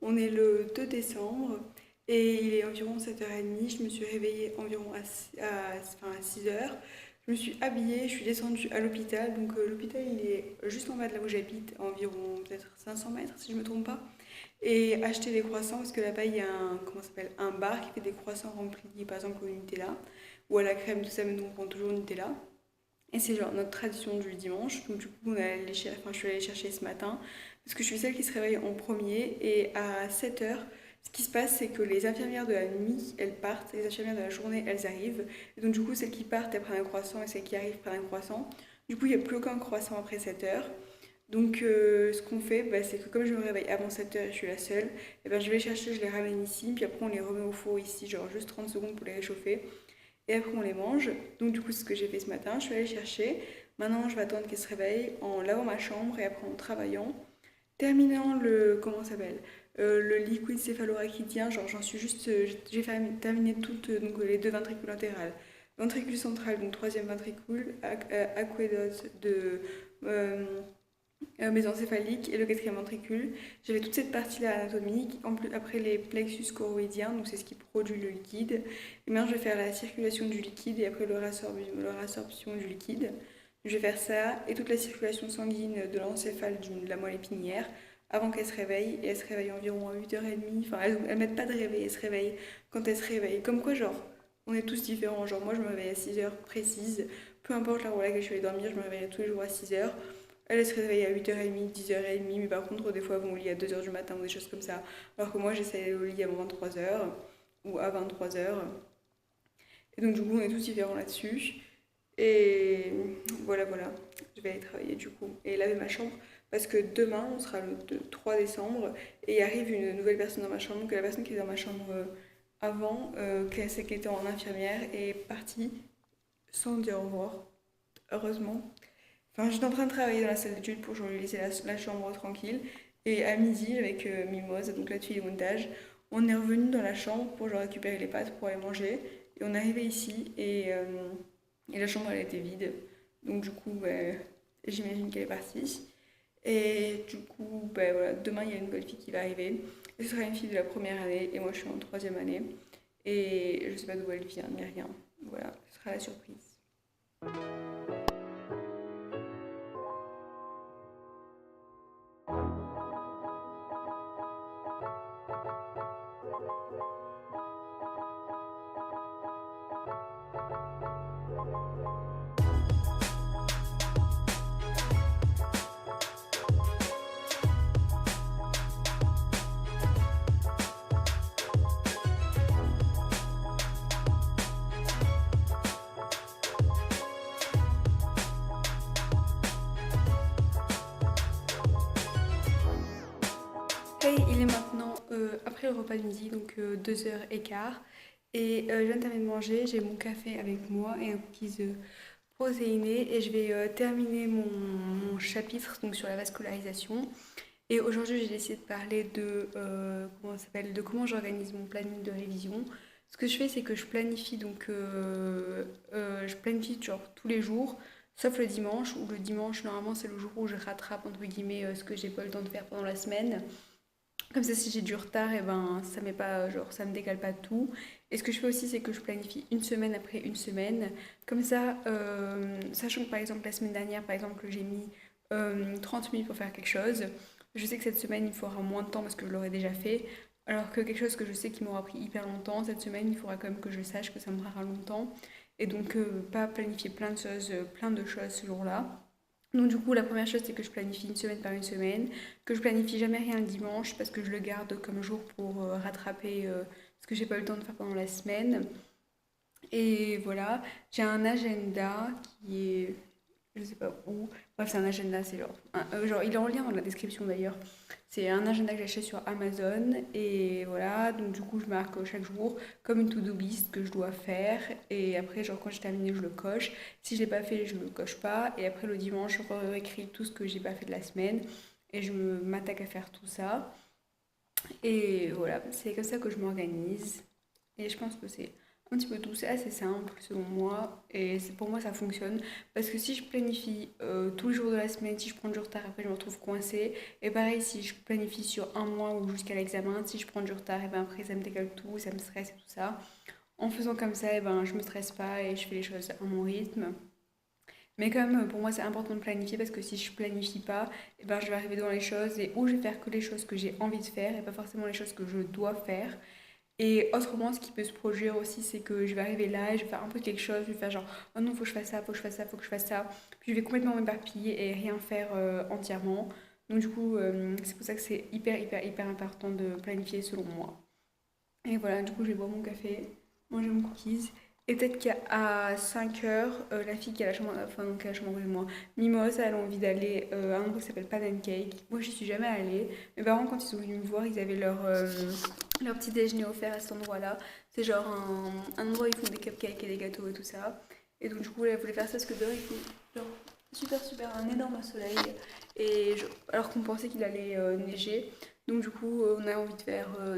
on est le 2 décembre et il est environ 7h30. Je me suis réveillée environ enfin, à 6h. Je me suis habillée, je suis descendue à l'hôpital. Donc l'hôpital, il est juste en bas de là où j'habite, à environ peut-être 500 mètres si je ne me trompe pas. Et acheter des croissants parce que là-bas, il y a comment ça s'appelle, un bar qui fait des croissants remplis, par exemple au Nutella ou à la crème, tout ça, mais nous on prend toujours Nutella. Et c'est genre notre tradition du dimanche. Donc du coup, enfin, je suis allée chercher ce matin parce que je suis celle qui se réveille en premier. Et à 7h, ce qui se passe, c'est que les infirmières de la nuit, elles partent. Les infirmières de la journée, elles arrivent. Et donc du coup, celles qui partent, elles prennent un croissant. Et celles qui arrivent prennent un croissant. Du coup, il n'y a plus aucun croissant après 7h. Donc ce qu'on fait, bah, c'est que comme je me réveille avant 7h et je suis la seule, et ben, je vais les chercher, je les ramène ici. Puis après, on les remet au four ici, genre juste 30 secondes pour les réchauffer. Et après, on les mange. Donc, du coup, c'est ce que j'ai fait ce matin. Je suis allée chercher. Maintenant, je vais attendre qu'elle se réveille en lavant ma chambre et après en travaillant. Terminant le. Comment ça s'appelle Le liquide céphalorachidien. Genre, j'en suis juste. J'ai terminé toutes donc, les deux ventricules latérales. Ventricule central, donc troisième ventricule. Aqueduc de. euh, Mésencéphalique et le quatrième ventricule. J'avais toute cette partie-là anatomique, en plus, après les plexus choroïdiens, donc c'est ce qui produit le liquide. Et maintenant, je vais faire la circulation du liquide et après le réabsorption du liquide. Je vais faire ça et toute la circulation sanguine de l'encéphale de la moelle épinière avant qu'elle se réveille. Et elle se réveille environ à 8h30. Enfin, elles mettent pas de réveil, elle se réveille quand elle se réveille. Comme quoi, genre, on est tous différents. Genre, moi, je me réveille à 6h précise. Peu importe l'heure à laquelle je vais dormir, je me réveille tous les jours à 6h. Elle se réveille à 8h30, 10h30, mais par contre, des fois, elles vont au lit à 2h du matin ou des choses comme ça. Alors que moi, j'essaie d'aller au lit à 23h ou à 23h. Et donc, du coup, on est tous différents là-dessus. Et voilà, voilà. Je vais aller travailler du coup et laver ma chambre parce que demain, on sera le 3 décembre et il arrive une nouvelle personne dans ma chambre, que la personne qui est dans ma chambre avant, celle qui était en infirmière, est partie sans dire au revoir, heureusement. Enfin, j'étais en train de travailler dans la salle d'études pour genre, lui laisser la chambre tranquille. Et à midi, avec Mimosa, donc la fille du montage, on est revenu dans la chambre pour genre, récupérer les pâtes pour aller manger. Et on est arrivé ici et la chambre elle était vide. Donc du coup, bah, j'imagine qu'elle est partie. Et du coup, bah, voilà, demain il y a une nouvelle fille qui va arriver. Et ce sera une fille de la première année et moi je suis en troisième année. Et je sais pas d'où elle vient ni rien. Voilà, ce sera la surprise. Hey, il est maintenant après le repas de midi, donc 2h15. Et je viens de terminer de manger, j'ai mon café avec moi et un cookies protéiné. Et je vais terminer mon chapitre donc, sur la vascularisation. Et aujourd'hui, j'ai décidé de parler comment ça s'appelle, de comment j'organise mon planning de révision. Ce que je fais, c'est que je planifie genre tous les jours, sauf le dimanche, où le dimanche, normalement, c'est le jour où je rattrape, entre guillemets, ce que j'ai pas eu le temps de faire pendant la semaine. Comme ça, si j'ai du retard, et ben, ça met pas, genre, ça me décale pas tout. Et ce que je fais aussi, c'est que je planifie une semaine après une semaine. Comme ça, sachant que par exemple, la semaine dernière, par exemple, j'ai mis 30 minutes pour faire quelque chose. Je sais que cette semaine, il faudra moins de temps parce que je l'aurai déjà fait. Alors que quelque chose que je sais qui m'aura pris hyper longtemps, cette semaine, il faudra quand même que je sache que ça me prendra longtemps. Et donc, pas planifier plein de choses ce jour-là. Donc du coup, la première chose, c'est que je planifie une semaine par une semaine, que je planifie jamais rien le dimanche parce que je le garde comme jour pour rattraper ce que j'ai pas eu le temps de faire pendant la semaine. Et voilà, j'ai un agenda qui est, je sais pas où, bref, c'est un agenda, c'est genre, il est en lien dans la description d'ailleurs. C'est un agenda que j'achète sur Amazon et voilà, donc du coup, je marque chaque jour comme une to-do list que je dois faire et après, genre, quand j'ai terminé, je le coche. Si je l'ai pas fait, je le coche pas et après, le dimanche, je réécris tout ce que j'ai pas fait de la semaine et m'attaque à faire tout ça. Et voilà, c'est comme ça que je m'organise et je pense que c'est Un petit peu tout, c'est assez simple selon moi et pour moi ça fonctionne parce que si je planifie tous les jours de la semaine, si je prends du retard après je me retrouve coincée et pareil si je planifie sur un mois ou jusqu'à l'examen, si je prends du retard et ben après ça me décale tout, ça me stresse et tout ça. En faisant comme ça, et ben je me stresse pas et je fais les choses à mon rythme. Mais quand même pour moi c'est important de planifier parce que si je planifie pas, et ben je vais arriver dans les choses et où je vais faire que les choses que j'ai envie de faire et pas forcément les choses que je dois faire. Et autrement, ce qui peut se produire aussi, c'est que je vais arriver là et je vais faire un peu quelque chose, je vais faire genre, oh non, faut que je fasse ça, faut que je fasse ça, faut que je fasse ça. Puis je vais complètement m'éparpiller et rien faire entièrement. Donc du coup, c'est pour ça que c'est hyper important de planifier selon moi. Et voilà, du coup, je vais boire mon café, manger mon cookies. Et peut-être qu'à 5 heures, la fille qui a la chambre, enfin, non, qui a la chambre avec moi, Mimosa, elle a envie d'aller à un endroit qui s'appelle Pancake. Moi, j'y suis jamais allée. Mes parents, quand ils sont venus me voir, ils avaient leur petit déjeuner offert à cet endroit-là. C'est genre un endroit où ils font des cupcakes et des gâteaux et tout ça. Et donc, du coup, elle voulait faire ça parce que dehors, il fait genre super, un énorme soleil. Alors qu'on pensait qu'il allait neiger. Donc du coup, on a envie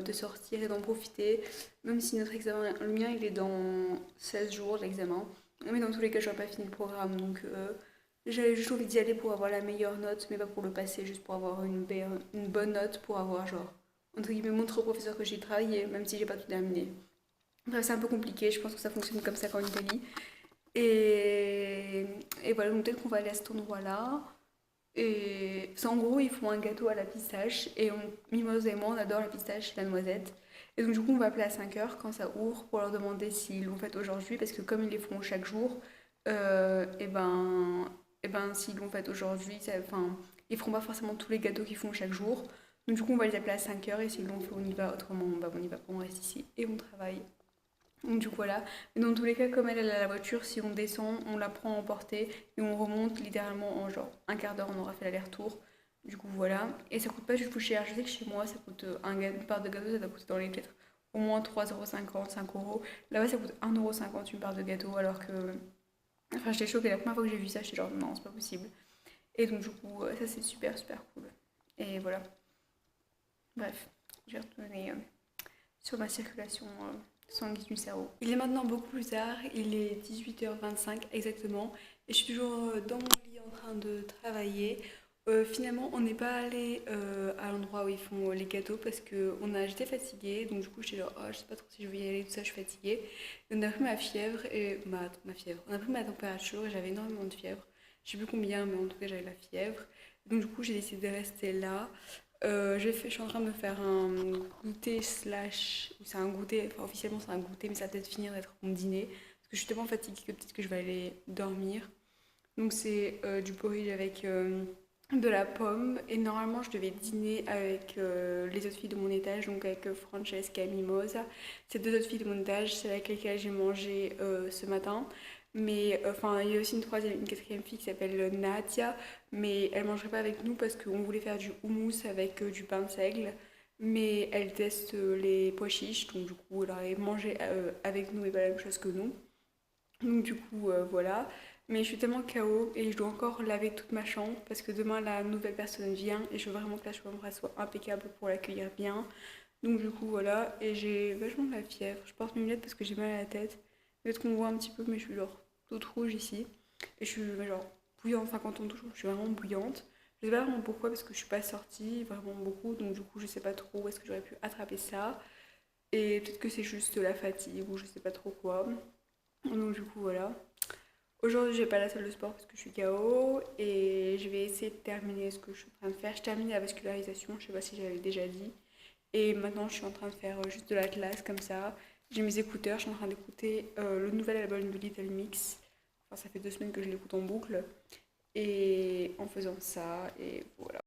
de sortir et d'en profiter, même si notre examen, le mien, il est dans 16 jours, l'examen. Mais dans tous les cas, je n'aurai pas fini le programme, donc j'avais juste envie d'y aller pour avoir la meilleure note, mais pas pour le passer, juste pour avoir une bonne note, pour avoir genre, entre guillemets, montrer au professeur que j'ai travaillé, même si j'ai pas tout terminé. Bref, c'est un peu compliqué, je pense que ça fonctionne comme ça qu'en Italie. Et, et voilà, donc peut-être qu'on va aller à cet endroit-là. Et c'est en gros, ils font un gâteau à la pistache. Et Mimosa et moi, on adore la pistache et la noisette. Et donc, du coup, on va appeler à 5 heures quand ça ouvre pour leur demander s'ils l'ont fait aujourd'hui. Parce que comme ils les font chaque jour, et ben s'ils l'ont fait aujourd'hui, enfin, ils feront pas forcément tous les gâteaux qu'ils font chaque jour. Donc, du coup, on va les appeler à 5 heures. Et s'ils l'ont fait, on y va. Autrement, bah, on y va pas, on reste ici et on travaille. Donc du coup voilà. Mais dans tous les cas, comme elle a la voiture, si on descend, on la prend en portée et on remonte littéralement en genre un quart d'heure, on aura fait l'aller-retour. Du coup voilà. Et ça coûte pas du tout cher. Je sais que chez moi, ça coûte une part de gâteau, ça doit coûter dans les peut-être au moins 3,50 €, 5 euros. Là-bas, ça coûte 1,50 € une part de gâteau alors que... Enfin, j'étais choquée. La première fois que j'ai vu ça, j'étais genre non, c'est pas possible. Et donc du coup, ça c'est super cool. Et voilà. Bref, je vais retourner sur ma circulation sanguine du cerveau. Il est maintenant beaucoup plus tard, il est 18h25 exactement, et je suis toujours dans mon lit en train de travailler. Finalement, on n'est pas allé à l'endroit où ils font les gâteaux parce que j'étais fatiguée, donc du coup j'étais genre, oh, je sais pas trop si je vais y aller, tout ça, je suis fatiguée. Et on a pris ma fièvre et ma fièvre. On a pris ma température et j'avais énormément de fièvre. Je sais plus combien, mais en tout cas j'avais la fièvre. Donc du coup j'ai décidé de rester là. Je suis en train de me faire un goûter slash... C'est un goûter, enfin officiellement c'est un goûter, mais ça va peut-être finir d'être mon dîner. Parce que je suis tellement fatiguée que peut-être que je vais aller dormir. Donc c'est du porridge avec de la pomme. Et normalement je devais dîner avec les autres filles de mon étage, donc avec Francesca et Mimosa. Ces deux autres filles de mon étage, c'est avec lesquelles j'ai mangé ce matin. Mais enfin, il y a aussi une quatrième fille qui s'appelle Nadia, mais elle ne mangerait pas avec nous parce qu'on voulait faire du houmous avec du pain de seigle. Mais elle teste les pois chiches, donc du coup, elle aurait mangé avec nous et pas la même chose que nous. Donc du coup, voilà. Mais je suis tellement KO et je dois encore laver toute ma chambre parce que demain la nouvelle personne vient et je veux vraiment que la chambre soit impeccable pour l'accueillir bien. Donc du coup, voilà. Et j'ai vachement de la fièvre. Je porte mes lunettes parce que j'ai mal à la tête. Peut-être qu'on voit un petit peu, mais je suis genre toute rouge ici. Et je suis genre bouillante. Enfin, quand on touche, je suis vraiment bouillante. Je sais pas vraiment pourquoi parce que je suis pas sortie vraiment beaucoup. Donc du coup, je sais pas trop où est-ce que j'aurais pu attraper ça. Et peut-être que c'est juste la fatigue ou je sais pas trop quoi. Donc du coup, voilà. Aujourd'hui, je vais pas à la salle de sport parce que je suis KO et je vais essayer de terminer ce que je suis en train de faire. Je termine la vascularisation, je sais pas si j'avais déjà dit. Et maintenant, je suis en train de faire juste de l'atlas comme ça. J'ai mes écouteurs, je suis en train d'écouter le nouvel album de Little Mix. Enfin, ça fait 2 semaines que je l'écoute en boucle. Et en faisant ça, et voilà.